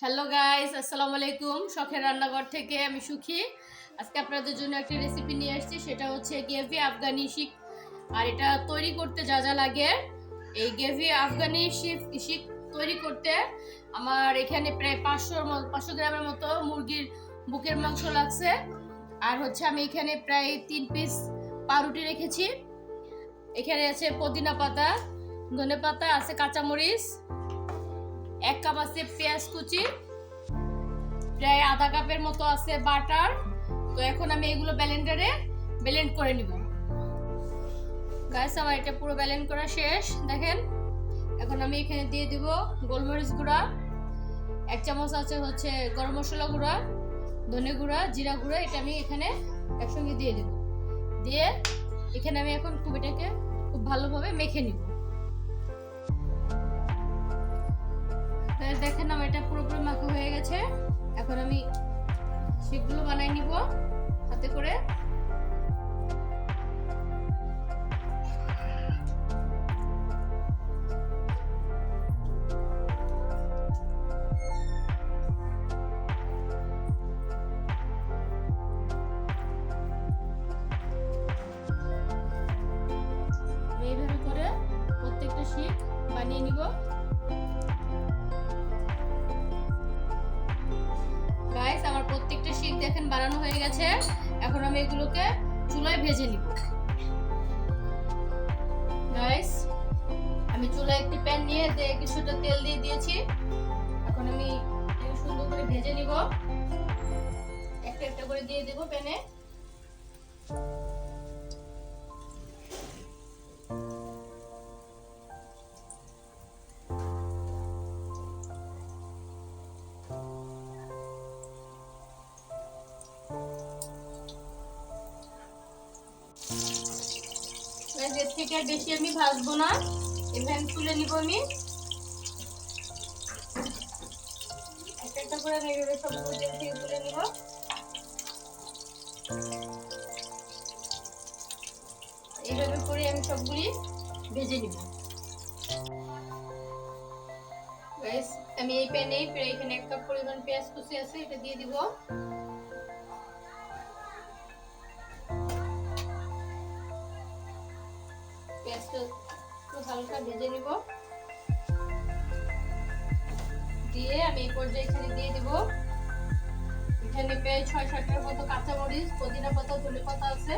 Hello guys, আসসালামু আলাইকুম। শখের রান্নাঘর থেকে আমি সুখী। আজকে আপনাদের জন্য একটা রেসিপি নিয়ে আসছি, সেটা হচ্ছে গ্রেভি আফগানি শিক। আর এটা তৈরি করতে যা যা লাগে, এই গ্রেভি আফগানি শিক তৈরি করতে আমার এখানে প্রায় 500 গ্রামের মতো মুরগির বুকের মাংস লাগছে। আর হচ্ছে আমি এখানে প্রায় 3 পিস পাউরুটি রেখেছি। এখানে আছে পুদিনা পাতা, ধনে পাতা, আছে কাঁচামরিচ, 1 কাপ আছে পেঁয়াজ কুচি, প্রায় আধা কাপের মতো আছে বাটার। তো এখন আমি এগুলো ব্লেন্ডারে ব্লেন্ড করে নিব। গাইস, আমার এটা পুরো ব্লেন্ড করা শেষ। দেখেন, এখন আমি এখানে দিয়ে দিব গোলমরিচ গুঁড়া, 1 চামচ আছে হচ্ছে গরম মশলা গুঁড়া, ধনে গুঁড়া, জিরা গুঁড়া। এটা আমি এখানে একসঙ্গে দিয়ে দেব। দিয়ে এখানে আমি এখন এটাকে খুব ভালোভাবে মেখে নিব। দেখেন, আমার এটা পুরোপুরি মাখা হয়ে গেছে। এখন আমি শিকগুলো বানাই নিব হাতে করে। এইভাবে করে প্রত্যেকটা শিক বানিয়ে নিব। গাইস, আমার প্রত্যেকটা শিক দেখেন বানানো হয়ে গেছে। এখন আমি এগুলোকে চুলায় ভেজে নিব। গাইস, আমি চুলায় একটি প্যান নিয়ে কিছুটা তেল দিয়ে দিয়েছি। এখন আমি সুন্দর করে ভেজে নিব। একটা একটা করে দিয়ে দেব প্যানে। এর থেকে বেশি আমি ভাজবো না, এভাবে তুলে নিব। আমি একটা একটা করে আমি এভাবে সবগুলো তেল থেকে তুলে নিব। এইভাবে করে আমি সবগুলি ভেজে নিব। গাইস, আমি এই প্যানে প্রায় এখানে 1 কাপ পরিমাণ পেঁয়াজ কুচি আছে, এটা দিয়ে দিব। পেঁয়াজটা একটু হালকা ভেজে নিব। দিয়ে আমি এই পর্যায়ে এখানে দিয়ে দিব, এখানে প্রায় 6-7টার মতো কাঁচামরিচ, পুদিনা পাতা, ধনে পাতা আছে।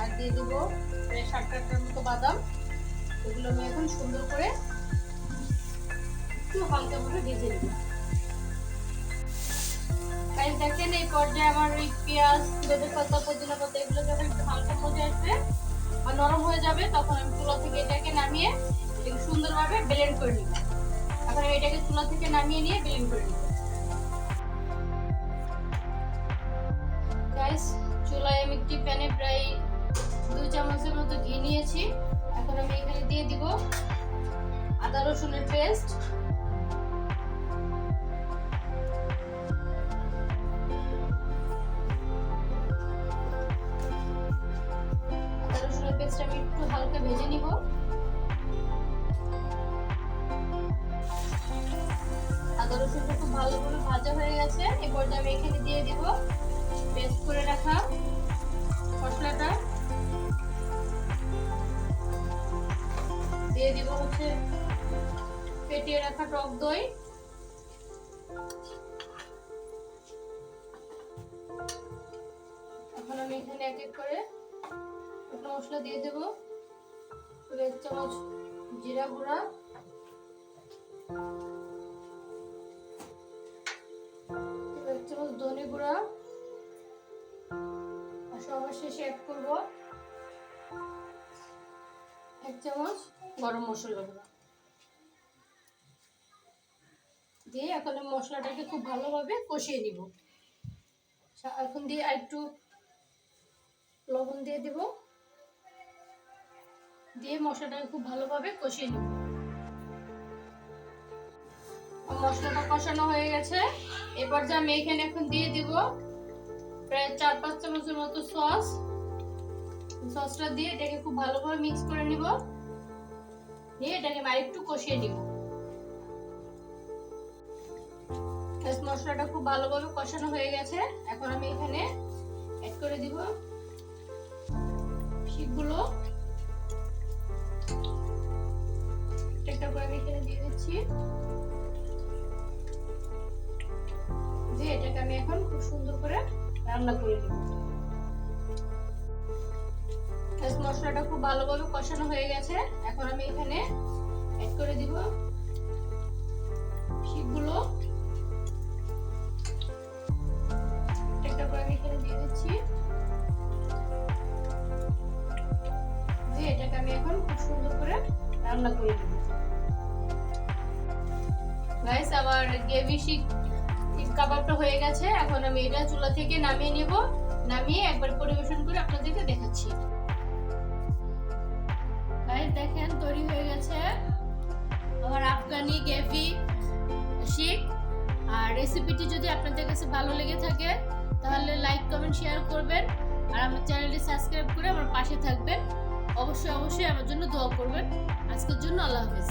আর দিয়ে দিব প্রায় 7-8টার মতো বাদাম। এগুলো আমি এখন সুন্দর করে একটু হালকা করে ভেজে নেব। গাইস, দেখেন এই পর্যায়ে আমার এই পেঁয়াজ, ধনে পাতা, পুদিনা পাতা এগুলো যখন একটু হালকা মজে আসবে বা নরম হয়ে যাবে, তখন আমি চুলা থেকে এটাকে নামিয়ে এটাকে সুন্দরভাবে ব্লেন্ড করে নিব। এখন আমি এটাকে চুলা থেকে নামিয়ে নিয়ে ব্লেন্ড করে নিব। গাইস, চুলায় আমি একটি প্যানে প্রায় 2 চামচের মতো ঘি নিয়েছি। এখন আমি এখানে দিয়ে দিব আদা রসুনের পেস্ট, আমি একটু হালকা ভেজে নিব। আদা রসুনটা খুব ভালোভাবে ভাজা হয়ে গেছে। এই পর্যায়ে আমি এখানে দিয়ে দিব পেস্ট করে রাখা মশলাটা। দিয়ে দিব হচ্ছে ফেটিয়ে রাখা টক দই। এখন আমি এখানে এক এক করে মশলা দিয়ে দেব। 1 চামচ জিরা গুঁড়া, 1 চামচ ধনে গুঁড়া, আর সবার শেষে অ্যাড করব 1 চামচ গরম মশলা গুঁড়া। দিয়ে এখন মশলাটাকে খুব ভালোভাবে কষিয়ে নিব। এখন দিয়ে একটু লবণ দিয়ে দিব। দিয়ে মশলাটাকে খুব ভালোভাবে কষিয়ে নিব। মশলাটা কষানো হয়ে গেছে। এরপর যে আমি এখানে এখন দিয়ে দিব প্রায় 4-5 চামচের মতো সসটা দিয়ে এটাকে খুব ভালোভাবে মিক্স করে নিব। দিয়ে এটাকে আরেকটু কষিয়ে নিব। মশলাটা খুব ভালোভাবে কষানো হয়ে গেছে। এখন আমি এখানে অ্যাড করে দিব শিকগুলো। একটা করে আমি এখানে দিয়ে দিচ্ছি। এটাকে আমি এখন খুব সুন্দর করে রান্না করে নেব। মশলাটা খুব ভালোভাবে কষানো হয়ে গেছে। এখন আমি এখানে অ্যাড করে দিব শিকগুলো। একটা করে আমি এখানে দিয়ে দিচ্ছি। এটাকে আমি এখন খুব সুন্দর করে রান্না করে নেব। গাইস, আমার গ্রেভি শিক কাবাবটা হয়ে গেছে। এখন আমি এটা চুলা থেকে নামিয়ে নেব। নামিয়ে একবার পরিবেশন করে আপনাদেরকে দেখাচ্ছি। গাইস দেখেন, তৈরি হয়ে গেছে আমার আফগানি গ্রেভি শিক। আর রেসিপিটি যদি আপনাদের কাছে ভালো লেগে থাকে তাহলে লাইক কমেন্ট শেয়ার করবেন। আর আমার চ্যানেলটি সাবস্ক্রাইব করে আমার পাশে থাকবেন। অবশ্যই অবশ্যই আমার জন্য দোয়া করবেন। আজকের জন্য আল্লাহ হাফেজ।